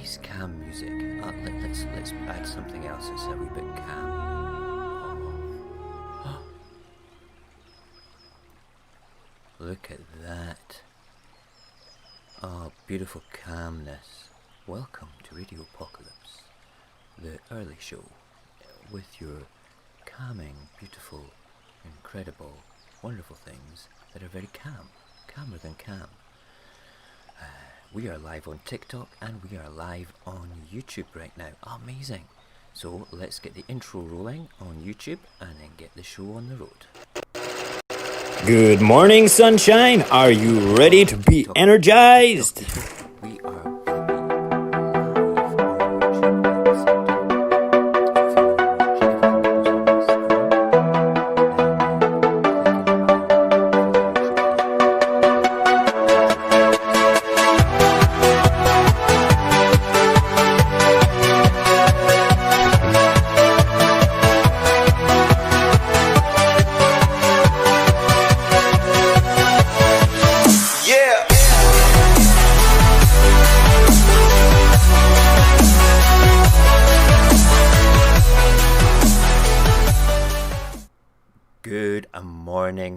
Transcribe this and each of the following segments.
Nice calm music. Let's add something else that's a wee bit calm. Oh. Look at that. Oh, beautiful calmness. Welcome to Radio Apocalypse, the early show, with your calming, beautiful, incredible, wonderful things that are very calm, calmer than calm. We are live on TikTok and we are live on YouTube right now. Amazing. So let's get the intro rolling on YouTube and then get the show on the road. Good morning, sunshine. Are you ready to be energized? We are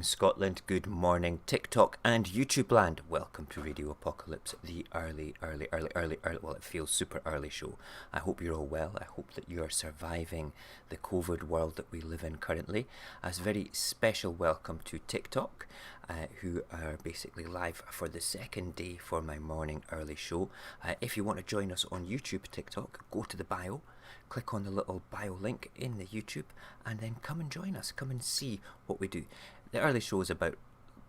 Scotland, good morning TikTok and YouTube land. Welcome to Radio Apocalypse, the early, well, it feels super early show. I hope you're all well. I hope that you are surviving the COVID world that we live in currently. A very special welcome to TikTok, who are basically live for the second day for my morning early show. If you want to join us on YouTube, TikTok, go to the bio. Click on the little bio link in the YouTube and then come and join us. Come and see what we do. The early show is about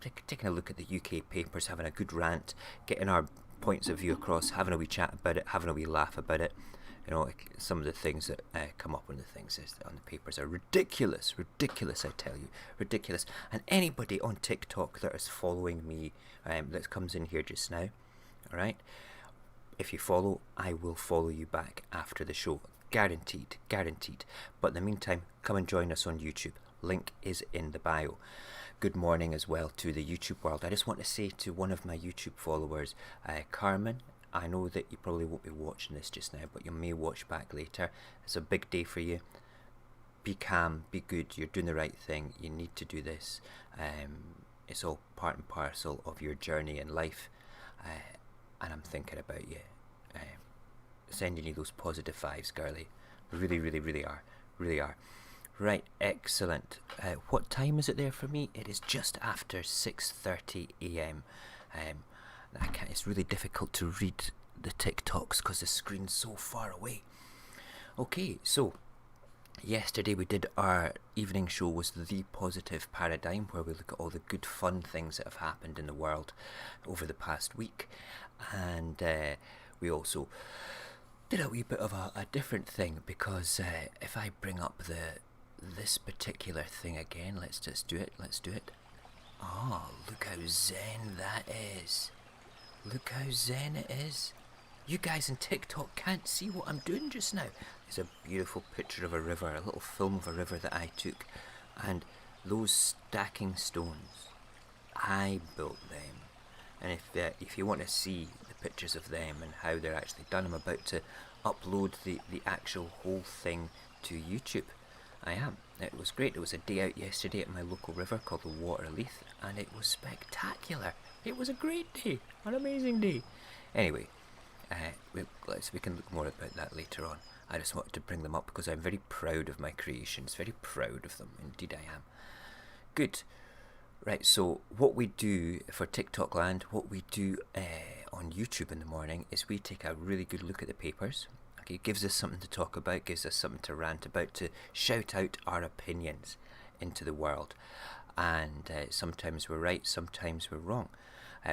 taking a look at the UK papers, having a good rant, getting our points of view across, having a wee chat about it, having a wee laugh about it. You know, some of the things that come up on the things on the papers are ridiculous, I tell you, ridiculous. And anybody on TikTok that is following me, that comes in here just now, all right? If you follow, I will follow you back after the show. Guaranteed. But in the meantime, come and join us on YouTube. Link is in the bio. Good morning as well to the YouTube world. I just want to say to one of my YouTube followers, Carmen, I know that you probably won't be watching this just now, but you may watch back later. It's a big day for you. Be calm, be good. You're doing the right thing. You need to do this. It's all part and parcel of your journey in life. And I'm thinking about you. Sending you those positive vibes, girlie. Really are. Right, excellent. What time is it there for me? It is just after 6:30 a.m. It's really difficult to read the TikToks because the screen's so far away. Okay, so yesterday we did our evening show, was The Positive Paradigm, where we look at all the good fun things that have happened in the world over the past week. And we also did a wee bit of a different thing, because if I bring up this particular thing again, let's do it. Oh, look how zen that is. Look how zen it is. You guys in TikTok can't see what I'm doing just now. It's a beautiful picture of a river, a little film of a river that I took, and those stacking stones, I built them. And if you want to see the pictures of them and how they're actually done, I'm about to upload the actual whole thing to YouTube. I am. It was great. It was a day out yesterday at my local river called the Waterleith, and it was spectacular. It was a great day, an amazing day. Anyway, we can look more about that later on. I just wanted to bring them up because I'm very proud of my creations, very proud of them. Indeed I am. Good. Right, so what we do for TikTok land, what we do on YouTube in the morning is we take a really good look at the papers. Okay, it gives us something to talk about, gives us something to rant about, to shout out our opinions into the world. And sometimes we're right, sometimes we're wrong.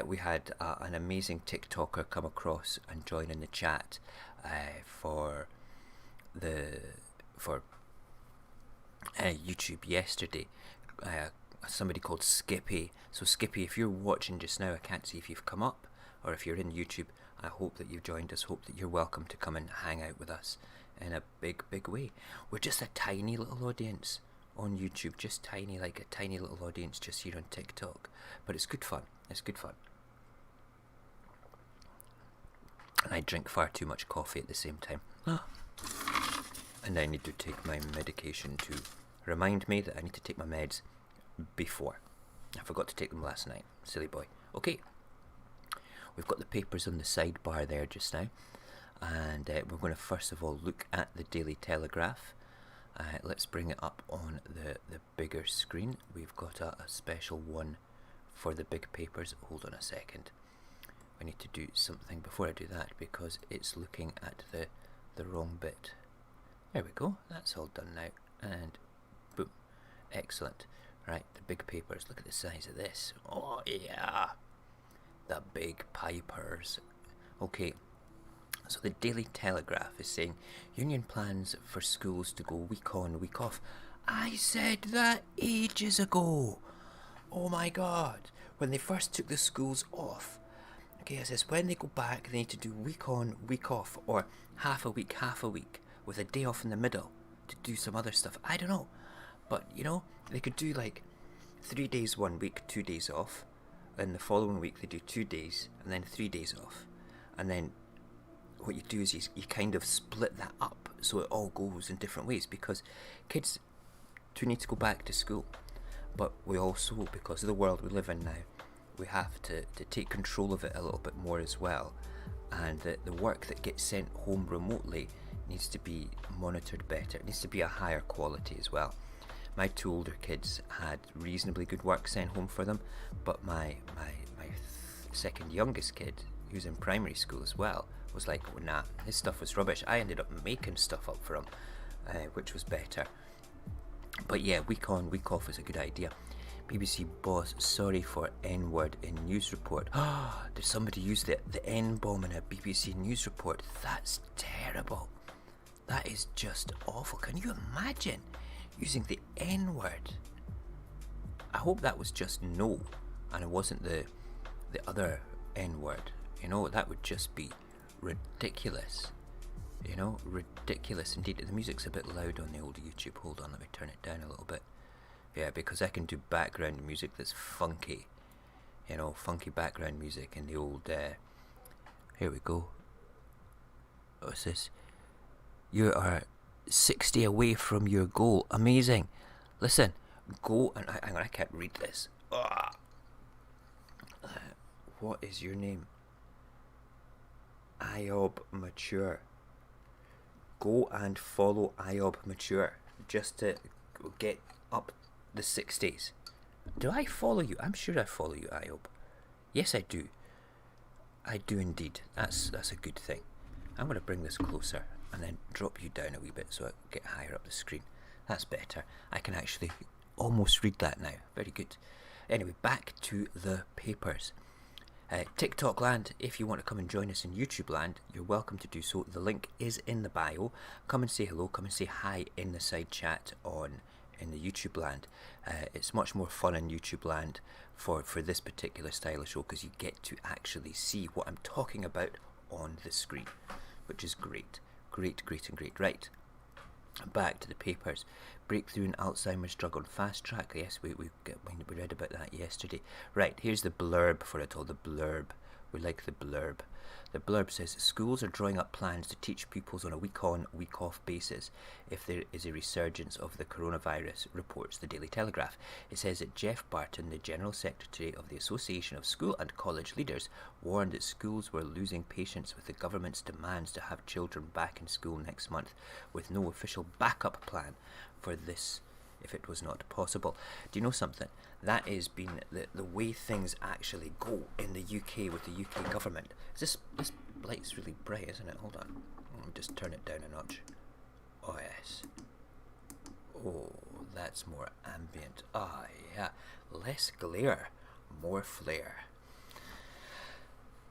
We had an amazing TikToker come across and join in the chat for YouTube yesterday. Somebody called Skippy. So Skippy, if you're watching just now, I can't see if you've come up or if you're in YouTube. I hope that you've joined us. Hope that you're welcome to come and hang out with us in a big way. We're just a tiny little audience on YouTube, just tiny, like a tiny little audience just here on TikTok. But it's good fun. It's good fun. And I drink far too much coffee at the same time. And I need to take my medication to remind me that I need to take my meds before. I forgot to take them last night. Silly boy. Okay. We've got the papers on the sidebar there just now. And we're going to first of all look at the Daily Telegraph. Let's bring it up on the bigger screen. We've got a special one for the big papers. Hold on a second. I need to do something before I do that because it's looking at the wrong bit. There we go. That's all done now. And boom. Excellent. Right, the big papers. Look at the size of this. Oh, yeah. The big pipers. Okay. So the Daily Telegraph is saying union plans for schools to go week on, week off. I said that ages ago. Oh my God. When they first took the schools off. Okay, it says when they go back, they need to do week on, week off, or half a week, with a day off in the middle to do some other stuff. I don't know. But, you know, they could do like 3 days 1 week, 2 days off. And the following week they do 2 days, and then 3 days off. And then what you do is you kind of split that up so it all goes in different ways, because kids do need to go back to school. But we also, because of the world we live in now, we have to take control of it a little bit more as well. And the work that gets sent home remotely needs to be monitored better. It needs to be a higher quality as well. My 2 older kids had reasonably good work sent home for them, but my second youngest kid, who's in primary school as well, was like, oh, nah, his stuff was rubbish. I ended up making stuff up for him, which was better. But yeah, week on, week off is a good idea. BBC boss, sorry for N-word in news report. Did somebody use the N-bomb in a BBC news report? That's terrible. That is just awful. Can you imagine using the N-word? I hope that was just no, and it wasn't the other N-word. You know, that would just be ridiculous. You know, ridiculous indeed. The music's a bit loud on the old YouTube. Hold on, let me turn it down a little bit. Yeah, because I can do background music that's funky. You know, funky background music in the old... here we go. What's this? You are 60 away from your goal. Amazing. Listen, go and... Hang on, I can't read this. What is your name? Iob Mature. Go and follow Iob Mature just to get up the 60s. Do I follow you? I'm sure I follow you, Iob. Yes, I do. I do indeed. That's a good thing. I'm going to bring this closer and then drop you down a wee bit so I get higher up the screen. That's better. I can actually almost read that now. Very good. Anyway, back to the papers. TikTok land, if you want to come and join us in YouTube land, you're welcome to do so. The link is in the bio. Come and say hello, come and say hi in the side chat in the YouTube land. It's much more fun in YouTube land for this particular style of show, because you get to actually see what I'm talking about on the screen, which is great. Great. Right, back to the papers. Breakthrough in Alzheimer's drug on fast track. Yes, we read about that yesterday. Right, here's the blurb for it all. The blurb. We like the blurb. The blurb says schools are drawing up plans to teach pupils on a week on, week off basis if there is a resurgence of the coronavirus, reports the Daily Telegraph. It says that Jeff Barton, the General Secretary of the Association of School and College Leaders, warned that schools were losing patience with the government's demands to have children back in school next month, with no official backup plan for this if it was not possible. Do you know something? That has been the way things actually go in the UK with the UK government. This light's really bright, isn't it? Hold on. Let me just turn it down a notch. Oh, yes. Oh, that's more ambient. Ah, yeah. Less glare, more flare.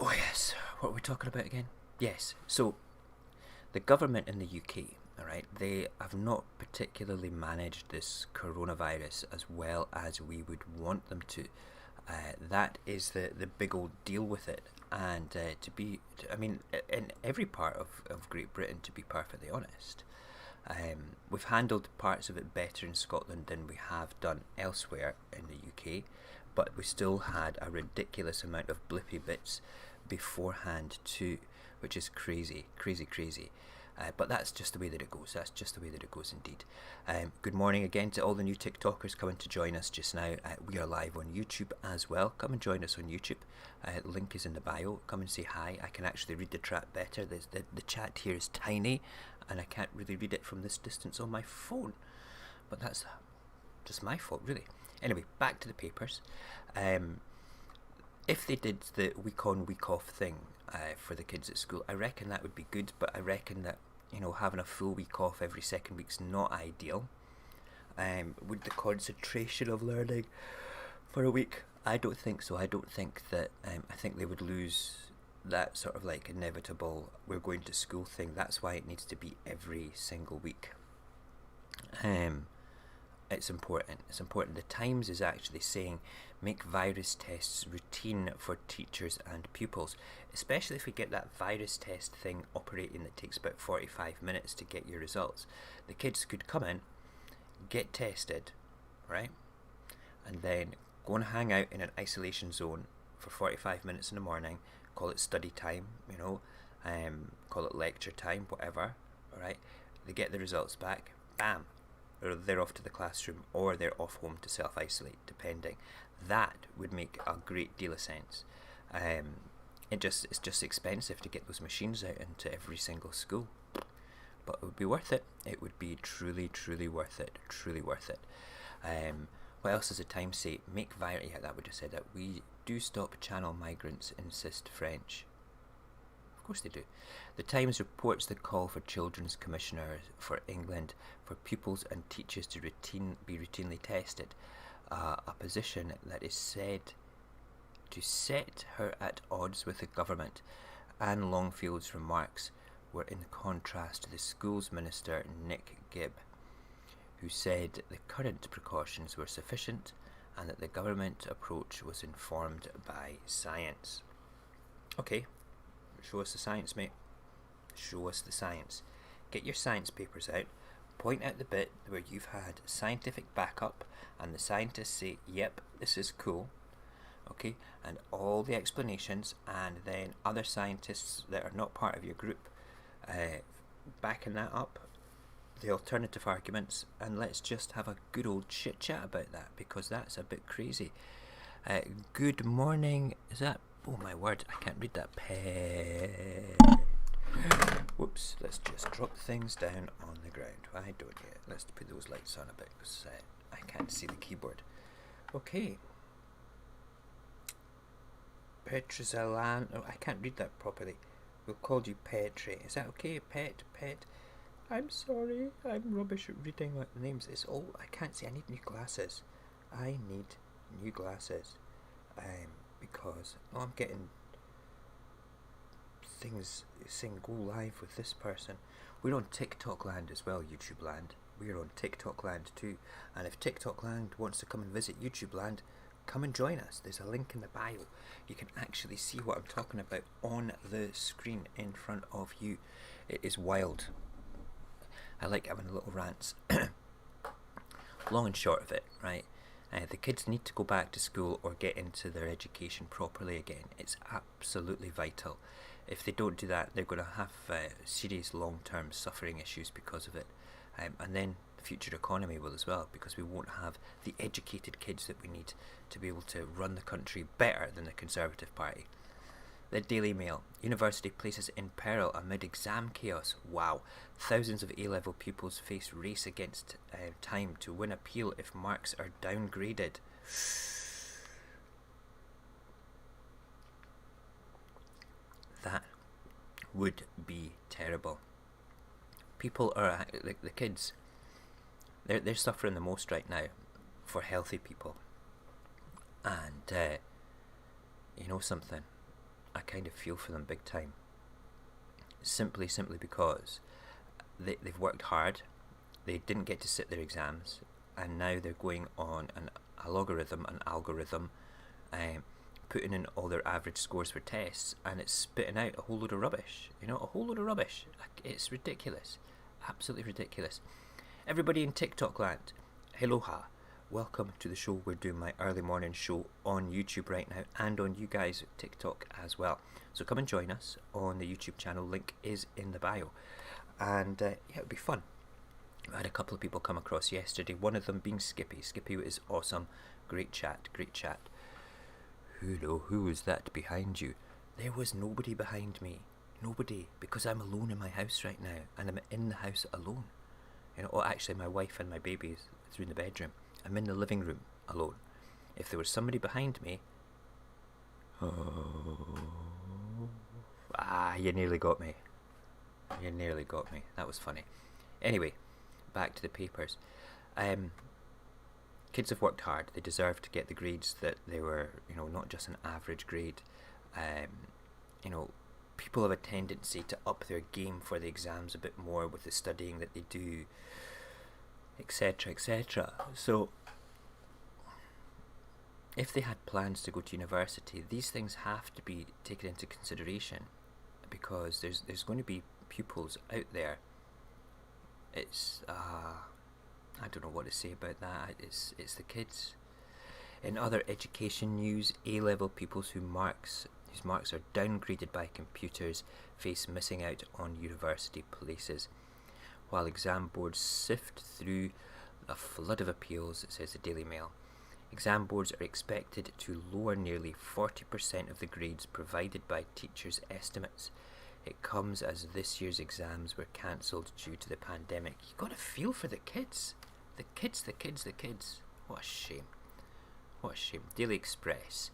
Oh, yes. What are we talking about again? Yes. So, the government in the UK, all right, they have not particularly managed this coronavirus as well as we would want them to. That is the big old deal with it. And in every part of Great Britain, to be perfectly honest, we've handled parts of it better in Scotland than we have done elsewhere in the UK, but we still had a ridiculous amount of blippy bits beforehand too, which is crazy. But that's just the way that it goes. That's just the way that it goes indeed. Good morning again to all the new TikTokers coming to join us just now. We are live on YouTube as well. Come and join us on YouTube. Link is in the bio. Come and say hi. I can actually read the chat better. The chat here is tiny and I can't really read it from this distance on my phone. But that's just my fault, really. Anyway, back to the papers. If they did the week on, week off thing for the kids at school, I reckon that would be good, but I reckon that, you know, having a full week off every second week's not ideal. Would the concentration of learning for a week? I don't think so. I don't think that, I think they would lose that sort of like inevitable we're going to school thing. That's why it needs to be every single week. It's important. It's important. The Times is actually saying make virus tests routine for teachers and pupils, especially if we get that virus test thing operating that takes about 45 minutes to get your results. The kids could come in, get tested, right, and then go and hang out in an isolation zone for 45 minutes in the morning, call it study time, you know, call it lecture time, whatever, alright. They get the results back, bam, or they're off to the classroom, or they're off home to self-isolate, depending. That would make a great deal of sense. It's just expensive to get those machines out into every single school, but it would be worth it. It would be truly worth it. Truly worth it. What else does the Times say? Make virus. Yeah, that would have said that. We do stop channel migrants, insist French. Of course they do. The Times reports the call for Children's Commissioner for England for pupils and teachers to be routinely tested, a position that is said to set her at odds with the government. Anne Longfield's remarks were in contrast to the schools minister Nick Gibb, who said the current precautions were sufficient and that the government approach was informed by science. Okay. Show us the science, mate. Show us the science. Get your science papers out. Point out the bit where you've had scientific backup and the scientists say, yep, this is cool. Okay, and all the explanations, and then other scientists that are not part of your group backing that up, the alternative arguments, and let's just have a good old chit chat about that, because that's a bit crazy. Good morning. Is that... Oh my word, I can't read that. Whoops, let's just drop things down on the ground. Why don't you? Let's put those lights on a bit because I can't see the keyboard. Okay. Petrozalan. Oh, I can't read that properly. We'll call you Petri. Is that okay? Pet. I'm sorry. I'm rubbish at reading names. It's all... I can't see. I need new glasses. I need new glasses. Because I'm getting things saying go live with this person. We're on TikTok land as well, YouTube land. We're on TikTok land too. And if TikTok land wants to come and visit YouTube land, come and join us. There's a link in the bio. You can actually see what I'm talking about on the screen in front of you. It is wild. I like having little rants. Long and short of it, right? The kids need to go back to school or get into their education properly again. It's absolutely vital. If they don't do that, they're going to have serious long-term suffering issues because of it. And then the future economy will as well, because we won't have the educated kids that we need to be able to run the country better than the Conservative Party. The Daily Mail. University places in peril amid exam chaos. Wow. Thousands of A-level pupils face race against time to win appeal if marks are downgraded. That would be terrible. People are... the kids, they're suffering the most right now for healthy people. And, you know something? I kind of feel for them big time. Simply because they've worked hard, they didn't get to sit their exams, and now they're going on an algorithm, putting in all their average scores for tests, and it's spitting out a whole load of rubbish. You know, a whole load of rubbish. It's ridiculous. Absolutely ridiculous. Everybody in TikTok land, Aloha. welcome to the show. We're doing my early morning show on YouTube right now and on you guys TikTok as well. So come and join us on the YouTube channel. Link is in the bio. And yeah, it'll be fun. I had a couple of people come across yesterday, one of them being Skippy. Skippy is awesome. Great chat, great chat. Hello, who was that behind you? There was nobody behind me. Nobody, because I'm alone in my house right now, and I'm in the house alone. You know, oh, actually, my wife and my baby is in the bedroom. I'm in the living room alone. If there was somebody behind me, you nearly got me. You nearly got me. That was funny. Anyway, back to the papers. Kids have worked hard. They deserve to get the grades that they were, you know, not just an average grade. You know, people have a tendency to up their game for the exams a bit more with the studying that they do, etc., etc. So, if they had plans to go to university, these things have to be taken into consideration, because there's going to be pupils out there. It's I don't know what to say about that. It's the kids. In other education news, A-level pupils whose marks are downgraded by computers face missing out on university places, while exam boards sift through a flood of appeals, says the Daily Mail. Exam boards are expected to lower nearly 40% of the grades provided by teachers' estimates. It comes as this year's exams were cancelled due to the pandemic. You got to feel for the kids. The kids. What a shame. What a shame. Daily Express.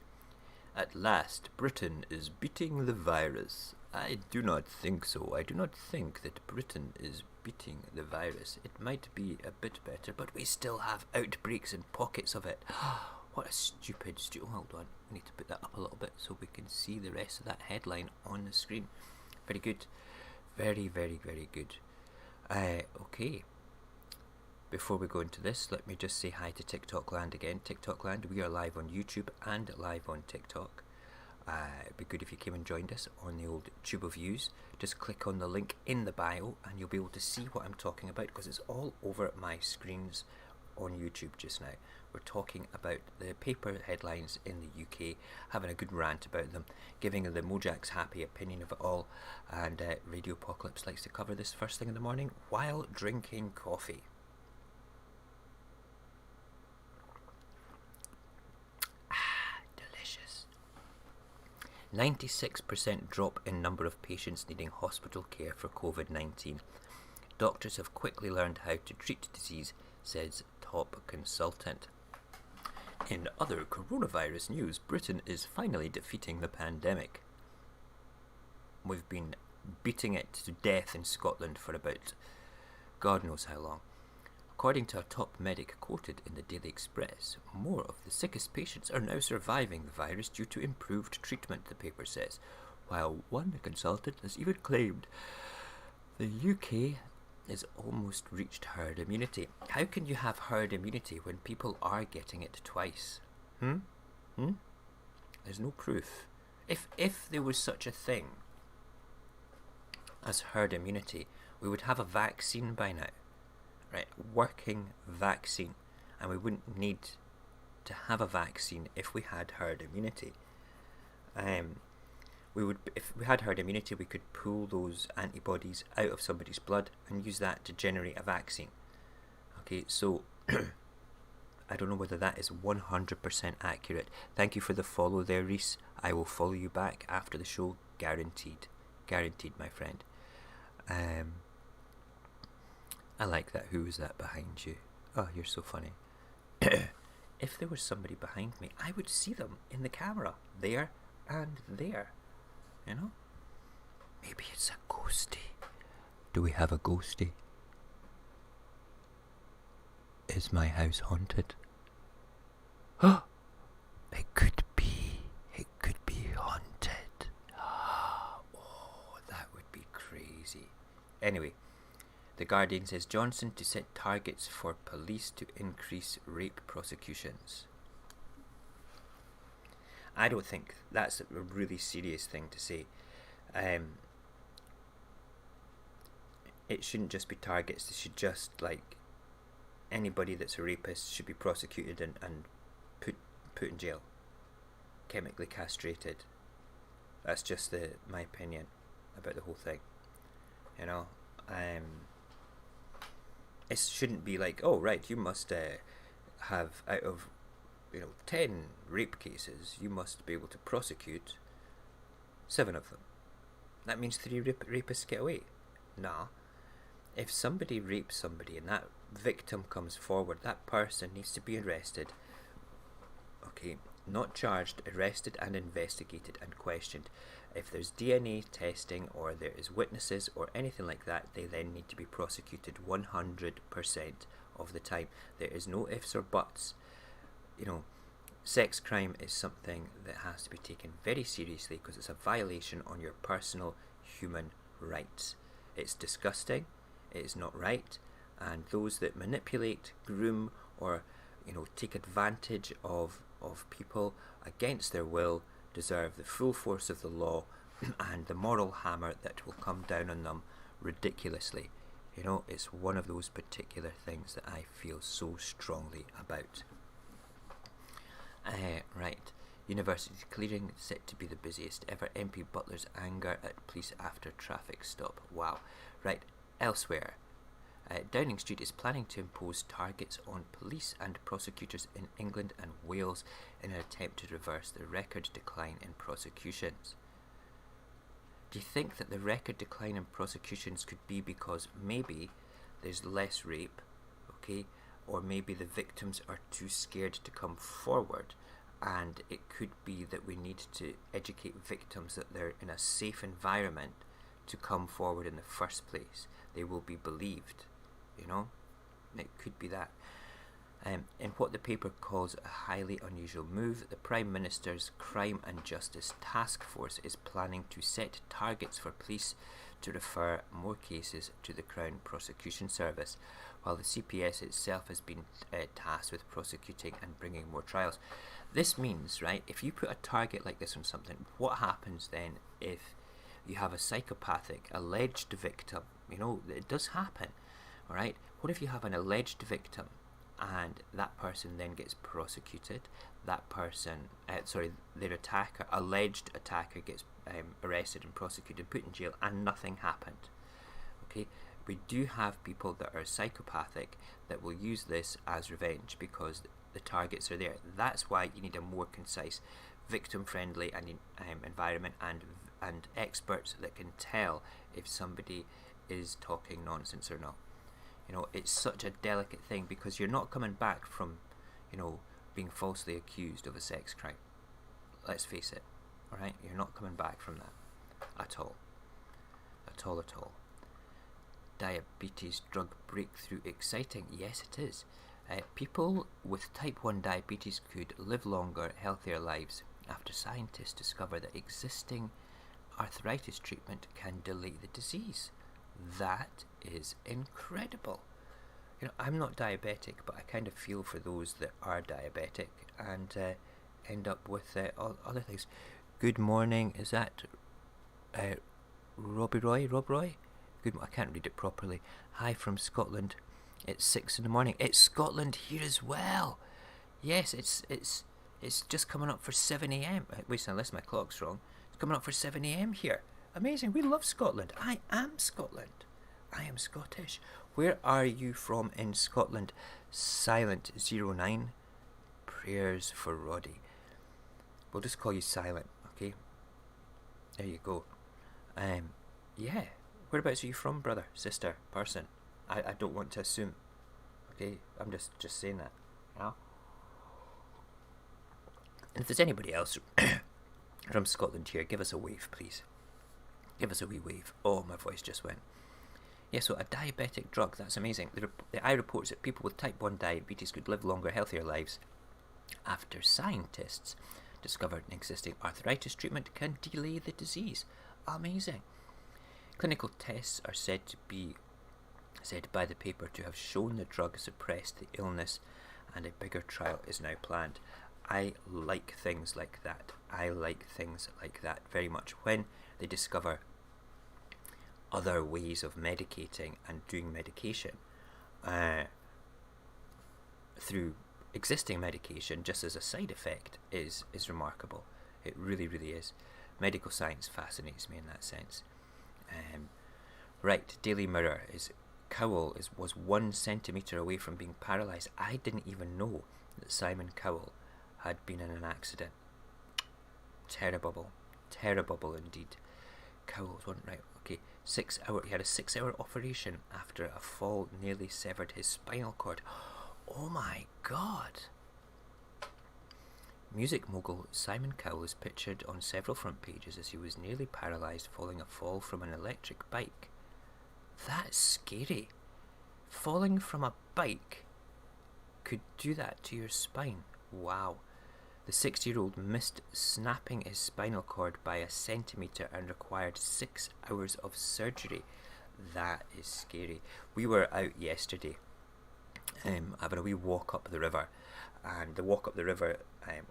At last, Britain is beating the virus. I do not think so. I do not think that Britain is beating the virus. It might be a bit better, but we still have outbreaks and pockets of it. What a stupid... Hold on. I need to put that up a little bit so we can see the rest of that headline on the screen. Very good. Very, very, very good. Okay. Before we go into this, let me just say hi to TikTok Land again. TikTok Land, we are live on YouTube and live on TikTok. It'd be good if you came and joined us on the old Tube of Views. Just click on the link in the bio and you'll be able to see what I'm talking about, because it's all over my screens on YouTube just now. We're talking about the paper headlines in the UK, having a good rant about them, giving the Mojax Happy opinion of it all, and Radio Apocalypse likes to cover this first thing in the morning while drinking coffee. Delicious. 96% drop in number of patients needing hospital care for COVID-19. Doctors have quickly learned how to treat disease, says top consultant. In other coronavirus news, Britain is finally defeating the pandemic. We've been beating it to death in Scotland for about God knows how long. According to a top medic quoted in the Daily Express, more of the sickest patients are now surviving the virus due to improved treatment, the paper says, while one consultant has even claimed the UK has almost reached herd immunity. How can you have herd immunity when people are getting it twice? There's no proof. If there was such a thing as herd immunity, we would have a vaccine by now. Right, working vaccine, and we wouldn't need to have a vaccine if we had herd immunity. If we had herd immunity, we could pull those antibodies out of somebody's blood and use that to generate a vaccine. Okay, so I don't know whether that is 100% accurate. Thank you for the follow there, Reese. I will follow you back after the show, guaranteed. Guaranteed, my friend. I like that. Who is that behind you? Oh, you're so funny. If there was somebody behind me, I would see them in the camera. There and there. You know? Maybe it's a ghostie. Do we have a ghostie? Is my house haunted? Oh, it could be. It could be haunted. Oh, that would be crazy. Anyway, The Guardian says Johnson to set targets for police to increase rape prosecutions. I don't think that's a really serious thing to say. It shouldn't just be targets. They should just anybody that's a rapist should be prosecuted and put in jail, chemically castrated. That's just my opinion about the whole thing. You know, it shouldn't be like, oh right, you must have, out of 10 rape cases, you must be able to prosecute 7 of them. That means 3 rapists get away. Nah. If somebody rapes somebody and that victim comes forward, that person needs to be arrested. Okay, not charged, arrested and investigated and questioned. If there's DNA testing or there is witnesses or anything like that, they then need to be prosecuted 100% of the time. There is no ifs or buts. Sex crime is something that has to be taken very seriously because it's a violation on your personal human rights. It's disgusting, it is not right, and those that manipulate, groom, or take advantage of people against their will deserve the full force of the law and the moral hammer that will come down on them ridiculously. It's one of those particular things that I feel so strongly about. Right. University clearing set to be the busiest ever. MP Butler's anger at police after traffic stop. Wow. Right. Elsewhere. Downing Street is planning to impose targets on police and prosecutors in England and Wales in an attempt to reverse the record decline in prosecutions. Do you think that the record decline in prosecutions could be because maybe there's less rape, okay, or maybe the victims are too scared to come forward, and it could be that we need to educate victims that they're in a safe environment to come forward in the first place. They will be believed, It could be that. In what the paper calls a highly unusual move, the Prime Minister's Crime and Justice Task Force is planning to set targets for police to refer more cases to the Crown Prosecution Service, while the CPS itself has been tasked with prosecuting and bringing more trials. This means, right, if you put a target like this on something, what happens then if you have a psychopathic alleged victim? It does happen, all right? What if you have an alleged victim and that person then gets prosecuted? That person, their attacker, alleged attacker, gets arrested and prosecuted, put in jail, and nothing happened. Okay, we do have people that are psychopathic that will use this as revenge because the targets are there. That's why you need a more concise, victim-friendly environment and experts that can tell if somebody is talking nonsense or not. It's such a delicate thing because you're not coming back from, being falsely accused of a sex crime. Let's face it, alright? You're not coming back from that at all. At all. Diabetes drug breakthrough exciting? Yes, it is. People with type 1 diabetes could live longer, healthier lives after scientists discover that existing arthritis treatment can delay the disease. That is incredible. I'm not diabetic, but I kind of feel for those that are diabetic and end up with other things. Good morning. Is that Rob Roy? Good. I can't read it properly. Hi from Scotland. It's 6 a.m. It's Scotland here as well. Yes, it's just coming up for 7 a.m. Wait, unless my clock's wrong. It's coming up for 7 a.m. here. Amazing. We love Scotland. I am Scotland. I am Scottish. Where are you from in Scotland? Silent 09. Prayers for Roddy. We'll just call you Silent, okay? There you go. Yeah. Whereabouts are you from, brother, sister, person? I don't want to assume. Okay? I'm just saying that. And if there's anybody else from Scotland here, give us a wave, please. Give us a wee wave. Oh, my voice just went. Yeah, so a diabetic drug, that's amazing. The eye reports that people with type 1 diabetes could live longer, healthier lives after scientists discovered an existing arthritis treatment can delay the disease. Amazing. Clinical tests are said by the paper to have shown the drug suppressed the illness, and a bigger trial is now planned. I like things like that. Very much. When they discover other ways of medicating and doing medication, through existing medication just as a side effect is remarkable. It really, really is. Medical science fascinates me in that sense. Right, Daily Mirror is Cowell was 1 centimetre away from being paralysed. I didn't even know that Simon Cowell had been in an accident. Terrible indeed. Cowell's one, right, okay, 6 hour, he had a 6 hour operation after a fall nearly severed his spinal cord. Oh my god. Music mogul Simon Cowell is pictured on several front pages as he was nearly paralysed following a fall from an electric bike. That's scary. Falling from a bike could do that to your spine. Wow. The 60-year-old missed snapping his spinal cord by a centimetre and required 6 hours of surgery. That is scary. We were out yesterday having a wee walk up the river, and the walk up the river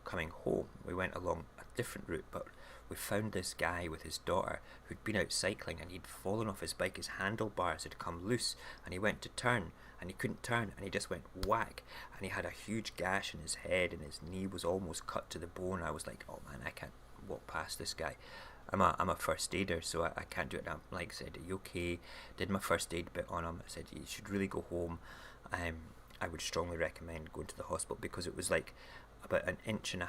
coming home, we went along a different route, but we found this guy with his daughter who'd been out cycling, and he'd fallen off his bike. His handlebars had come loose and he went to turn and he couldn't turn, and he just went whack, and he had a huge gash in his head and his knee was almost cut to the bone. I was like, oh man, I can't walk past this guy. I'm a first aider, so I can't do it. And like I said, are you okay? Did my first aid bit on him. I said, you should really go home. I would strongly recommend going to the hospital, because it was like about 1.5 inches,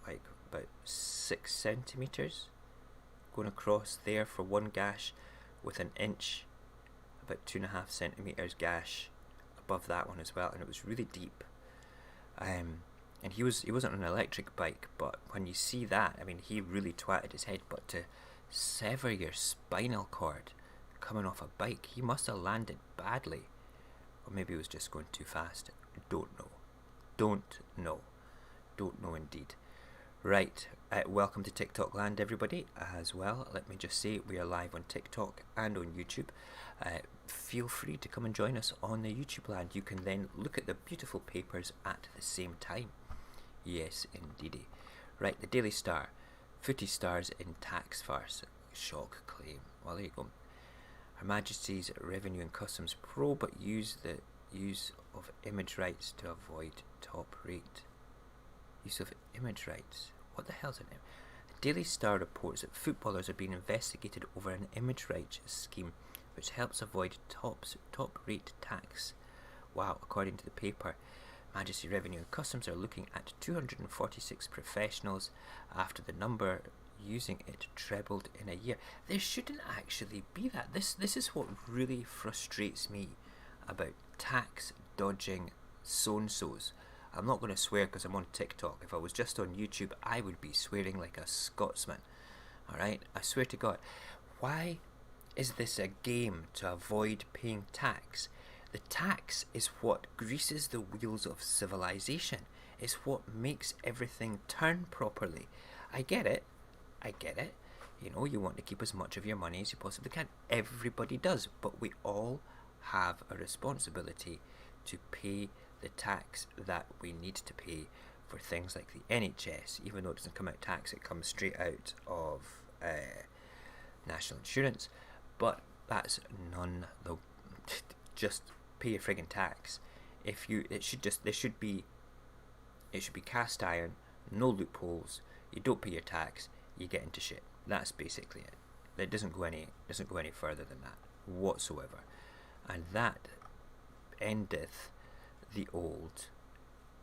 like about 6 centimetres going across there for one gash, with 1 inch, about 2.5 centimetres gash above that one as well, and it was really deep. And he wasn't on an electric bike, but when you see that, I mean, he really twatted his head. But to sever your spinal cord coming off a bike, he must have landed badly, or maybe he was just going too fast. Don't know indeed. Right, welcome to TikTok land, everybody, as well. Let me just say, we are live on TikTok and on YouTube. Feel free to come and join us on the YouTube land. You can then look at the beautiful papers at the same time. Yes, indeedy. Right, the Daily Star. Footy stars in tax farce. Shock claim. Well, there you go. Her Majesty's Revenue and Customs probe, but use the use of image rights to avoid top rate. Use of image rights. What the hell's it? The Daily Star reports that footballers are being investigated over an image rights scheme which helps avoid top rate tax. Wow, according to the paper, Majesty Revenue and Customs are looking at 246 professionals after the number using it trebled in a year. There shouldn't actually be that. This is what really frustrates me about tax dodging so-and-sos. I'm not going to swear because I'm on TikTok. If I was just on YouTube, I would be swearing like a Scotsman. Alright? I swear to God. Why is this a game to avoid paying tax? The tax is what greases the wheels of civilization. It's what makes everything turn properly. I get it. You know, you want to keep as much of your money as you possibly can. Everybody does. But we all have a responsibility to pay the tax that we need to pay for things like the NHS. Even though it doesn't come out tax, it comes straight out of national insurance. But that's none the just pay your friggin' tax. It should be cast iron, no loopholes. You don't pay your tax, you get into shit. That's basically it. It doesn't go any further than that whatsoever. And that endeth the old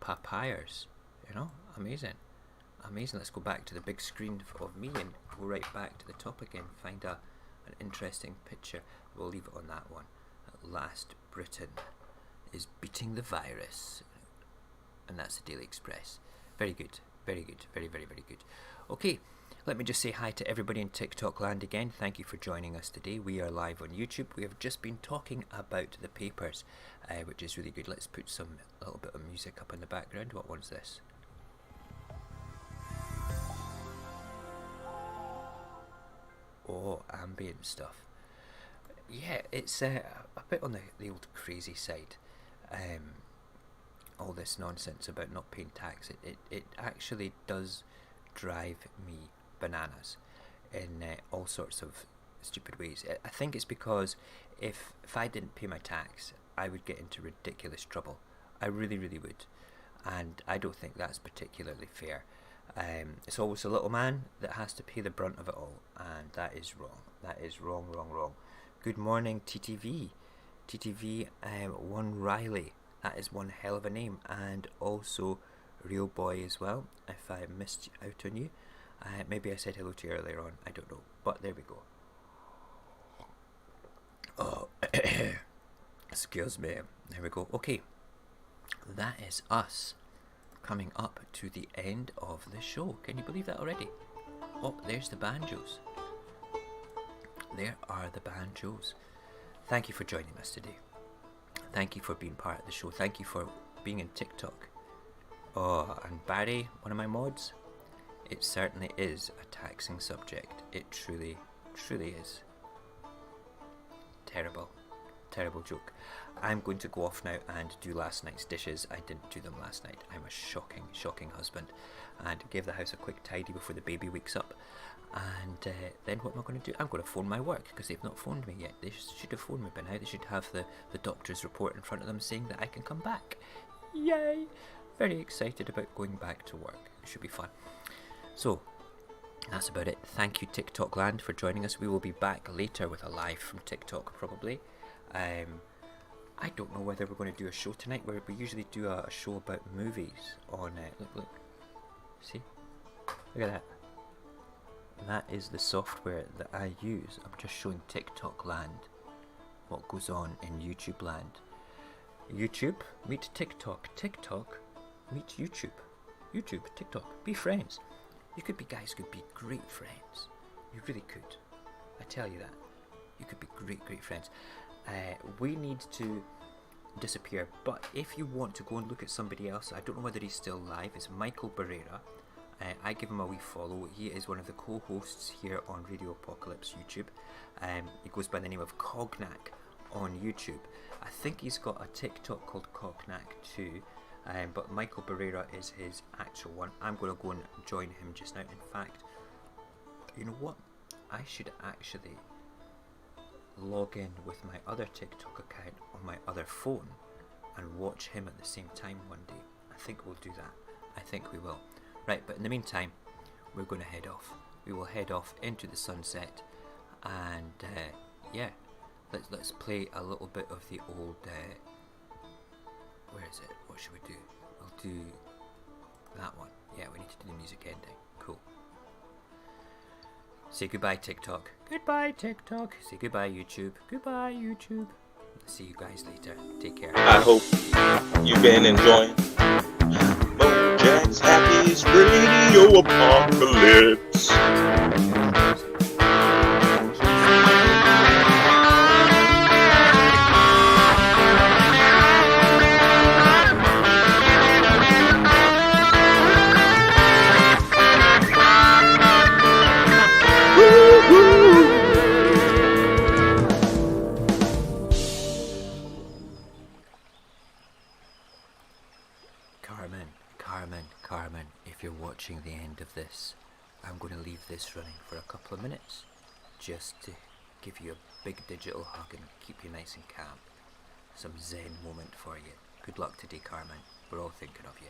papyrus. You know, amazing. Let's go back to the big screen of me and go right back to the top again. Find an interesting picture. We'll leave it on that one. At last, Britain is beating the virus, and that's the Daily Express. Very good. Very, very, very good. Okay, let me just say hi to everybody in TikTok land again. Thank you for joining us today. We are live on YouTube. We have just been talking about the papers, which is really good. Let's put a little bit of music up in the background. What one's this? Oh, ambient stuff. Yeah, it's a bit on the old crazy side. All this nonsense about not paying tax, it actually does drive me bananas in all sorts of stupid ways. I think it's because if I didn't pay my tax, I would get into ridiculous trouble. I really, really would. And I don't think that's particularly fair. It's always the little man that has to pay the brunt of it all, and that is wrong. That is wrong, wrong, wrong. Good morning, TTV. TTV, one Riley. That is one hell of a name. And also Real Boy as well, if I missed out on you. Maybe I said hello to you earlier on, I don't know. But there we go. Oh, excuse me. There we go. Okay, that is us coming up to the end of the show. Can you believe that already? Oh, there's the banjos. There are the banjos. Thank you for joining us today. Thank you for being part of the show. Thank you for being in TikTok. Oh, and Barry, one of my mods, it certainly is a taxing subject. It truly, truly is. Terrible. Terrible joke. I'm going to go off now and do last night's dishes. I didn't do them last night. I'm a shocking, shocking husband. And give the house a quick tidy before the baby wakes up. And then what am I going to do? I'm going to phone my work, because they've not phoned me yet. They should have phoned me by now. They should have the doctor's report in front of them saying that I can come back. Yay! Very excited about going back to work. It should be fun. So, that's about it. Thank you, TikTok land, for joining us. We will be back later with a live from TikTok, probably. I don't know whether we're going to do a show tonight, where we usually do a show about movies on... look. See? Look at that. That is the software that I use. I'm just showing TikTok land what goes on in YouTube land. YouTube, meet TikTok. TikTok, meet YouTube. YouTube, TikTok, be friends. You guys could be great friends. You really could. I tell you that. You could be great, great friends. We need to disappear, but if you want to go and look at somebody else, I don't know whether he's still live. It's Michael Barrera. I give him a wee follow. He is one of the co-hosts here on Radio Apocalypse YouTube. He goes by the name of Cognac on YouTube. I think he's got a TikTok called Cognac too, but Michael Barrera is his actual one. I'm going to go and join him just now. In fact, you know what? I should actually log in with my other TikTok account on my other phone and watch him at the same time one day. I think we'll do that. I think we will. Right, but in the meantime, we're going to head off. We will head off into the sunset, and yeah, let's play a little bit of the old. Where is it? What should we do? We'll do that one. Yeah, we need to do the music ending. Cool. Say goodbye, TikTok. Goodbye, TikTok. Say goodbye, YouTube. Goodbye, YouTube. See you guys later. Take care. I hope you've been enjoying Mojax Happy's Radio Apocalypse. Carmen, if you're watching the end of this, I'm going to leave this running for a couple of minutes just to give you a big digital hug and keep you nice and calm. Some zen moment for you. Good luck today, Carmen. We're all thinking of you.